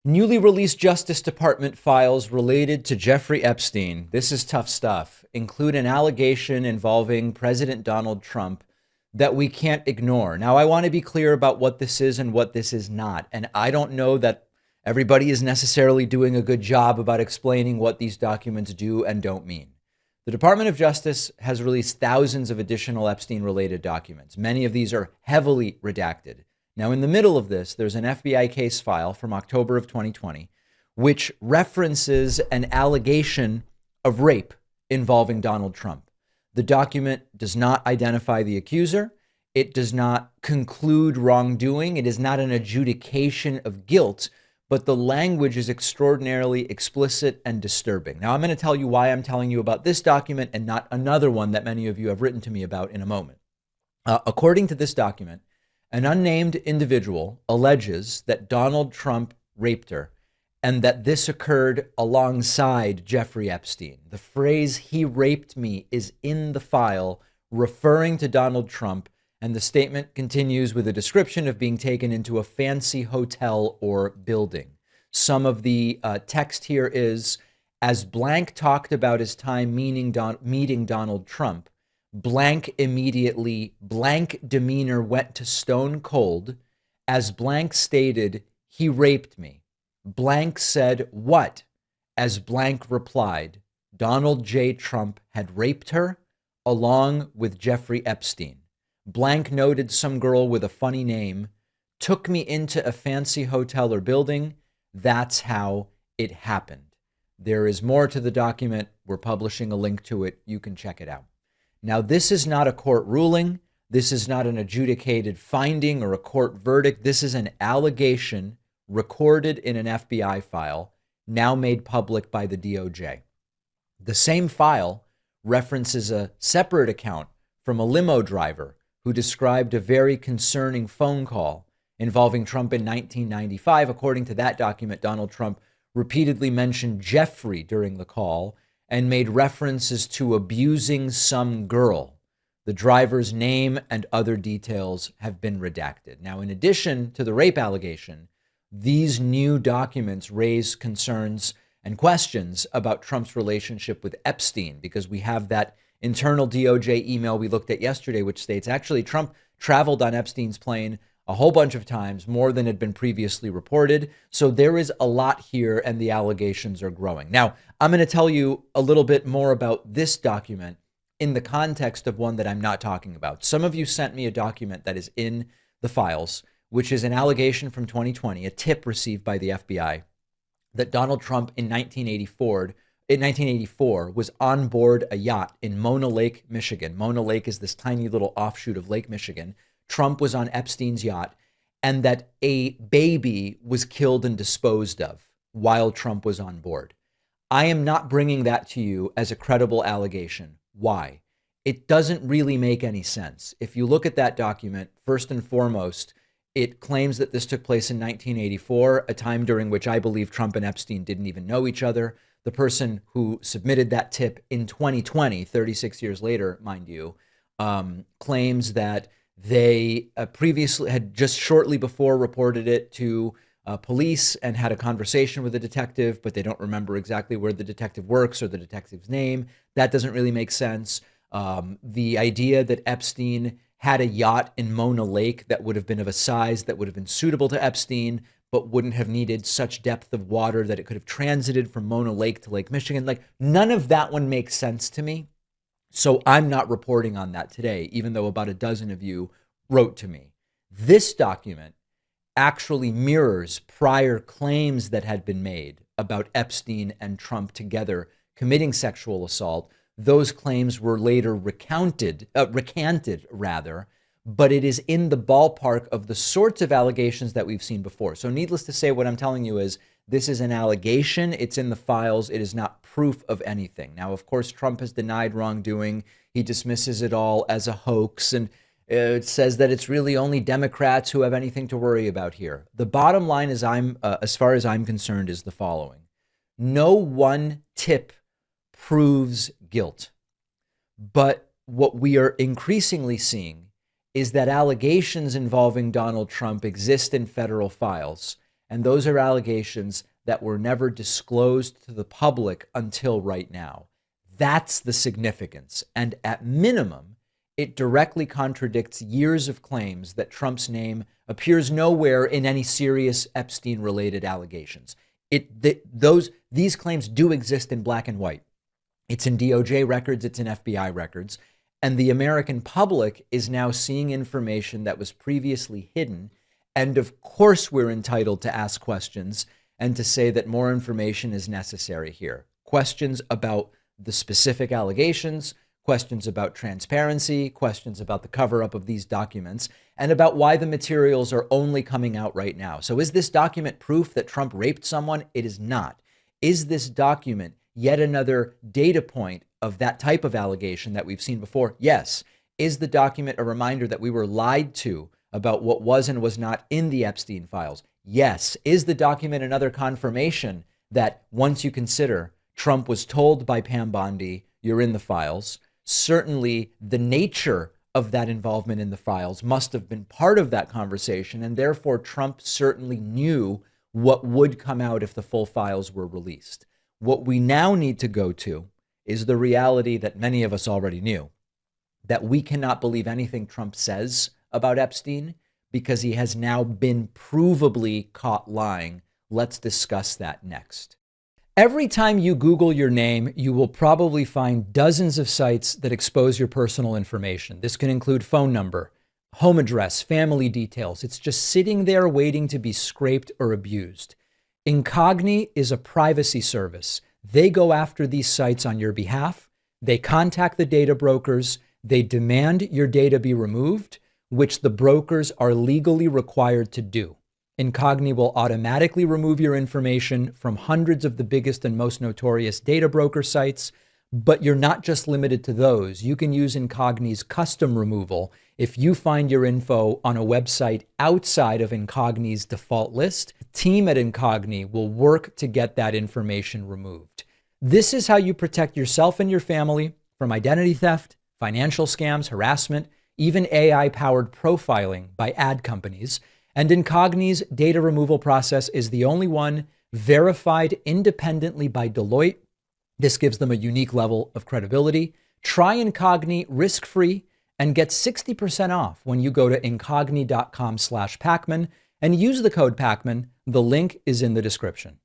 Newly released Justice Department files related to Jeffrey Epstein, this is tough stuff, include an allegation involving President Donald Trump that we can't ignore. Now, I want to be clear about what this is and what this is not. And I don't know that everybody is necessarily doing a good job about explaining what these documents do and don't mean. The Department of Justice has released thousands of additional Epstein related documents. Many of these are heavily redacted. Now, in the middle of this, there's an FBI case file from October of 2020, which references an allegation of rape involving Donald Trump. The document does not identify the accuser. It does not conclude wrongdoing. It is not an adjudication of guilt, but the language is extraordinarily explicit and disturbing. Now, I'm going to tell you why I'm telling you about this document and not another one that many of you have written to me about in a moment. According to this document, an unnamed individual alleges that Donald Trump raped her and that this occurred alongside Jeffrey Epstein. The phrase "he raped me" is in the file referring to Donald Trump, and the statement continues with a description of being taken into a fancy hotel or building. Some of the text here is, as blank talked about his time meeting Donald Trump, blank immediately, blank demeanor went to stone cold. As blank stated, "he raped me." Blank said, "What?" As blank replied, Donald J. Trump had raped her along with Jeffrey Epstein. Blank noted some girl with a funny name, took me into a fancy hotel or building. That's how it happened. There is more to the document. We're publishing a link to it. You can check it out. Now, this is not a court ruling. This is not an adjudicated finding or a court verdict. This is an allegation recorded in an FBI file, now made public by the DOJ. The same file references a separate account from a limo driver who described a very concerning phone call involving Trump in 1995. According to that document, Donald Trump repeatedly mentioned Jeffrey during the call and made references to abusing some girl. The driver's name and other details have been redacted. Now, in addition to the rape allegation, these new documents raise concerns and questions about Trump's relationship with Epstein, because we have that internal DOJ email we looked at yesterday, which states actually Trump traveled on Epstein's plane a whole bunch of times, more than had been previously reported. So there is a lot here, and the allegations are growing. Now, I'm going to tell you a little bit more about this document in the context of one that I'm not talking about. Some of you sent me a document that is in the files, which is an allegation from 2020, a tip received by the FBI, that Donald Trump in 1984 was on board a yacht in Mona Lake, Michigan. Mona Lake is this tiny little offshoot of Lake Michigan. Trump was on Epstein's yacht, and that a baby was killed and disposed of while Trump was on board. I am not bringing that to you as a credible allegation. Why? It doesn't really make any sense. If you look at that document, first and foremost, it claims that this took place in 1984, a time during which I believe Trump and Epstein didn't even know each other. The person who submitted that tip in 2020, 36 years later, mind you, claims that they previously had just shortly before reported it to police and had a conversation with a detective, but they don't remember exactly where the detective works or the detective's name. That doesn't really make sense. The idea that Epstein had a yacht in Mona Lake that would have been of a size that would have been suitable to Epstein, but wouldn't have needed such depth of water that it could have transited from Mona Lake to Lake Michigan. Like, none of that one makes sense to me. So I'm not reporting on that today, even though about a dozen of you wrote to me. This document actually mirrors prior claims that had been made about Epstein and Trump together committing sexual assault. Those claims were later recanted, but it is in the ballpark of the sorts of allegations that we've seen before. So needless to say, what I'm telling you is this is an allegation. It's in the files. It is not proof of anything. Now, of course, Trump has denied wrongdoing. He dismisses it all as a hoax, and it says that it's really only Democrats who have anything to worry about here. The bottom line is, as far as I'm concerned, is the following. No one tip proves guilt. But what we are increasingly seeing is that allegations involving Donald Trump exist in federal files, And those are allegations that were never disclosed to the public until right now. That's the significance. And at minimum, it directly contradicts years of claims that Trump's name appears nowhere in any serious Epstein-related allegations. These claims do exist in black and white. It's in DOJ records, it's in FBI records, and the American public is now seeing information that was previously hidden. And of course, we're entitled to ask questions and to say that more information is necessary here. Questions about the specific allegations, questions about transparency, questions about the cover-up of these documents, and about why the materials are only coming out right now. So is this document proof that Trump raped someone? It is not. Is this document yet another data point of that type of allegation that we've seen before? Yes. Is the document a reminder that we were lied to about what was and was not in the Epstein files? Yes. Is the document another confirmation that once you consider Trump was told by Pam Bondi, you're in the files? Certainly the nature of that involvement in the files must have been part of that conversation, and therefore Trump certainly knew what would come out if the full files were released. What we now need to go to is the reality that many of us already knew, that we cannot believe anything Trump says about Epstein because he has now been provably caught lying. Let's discuss that next. Every time you Google your name, you will probably find dozens of sites that expose your personal information. This can include phone number, home address, family details. It's just sitting there waiting to be scraped or abused. Incogni is a privacy service. They go after these sites on your behalf. They contact the data brokers. They demand your data be removed, which the brokers are legally required to do. Incogni will automatically remove your information from hundreds of the biggest and most notorious data broker sites, but you're not just limited to those. You can use Incogni's custom removal if you find your info on a website outside of Incogni's default list. The team at Incogni will work to get that information removed. This is how you protect yourself and your family from identity theft, financial scams, harassment, even AI-powered profiling by ad companies. And Incogni's data removal process is the only one verified independently by Deloitte. This gives them a unique level of credibility. Try Incogni risk-free and get 60% off when you go to incogni.com/Pakman and use the code Pakman. The link is in the description.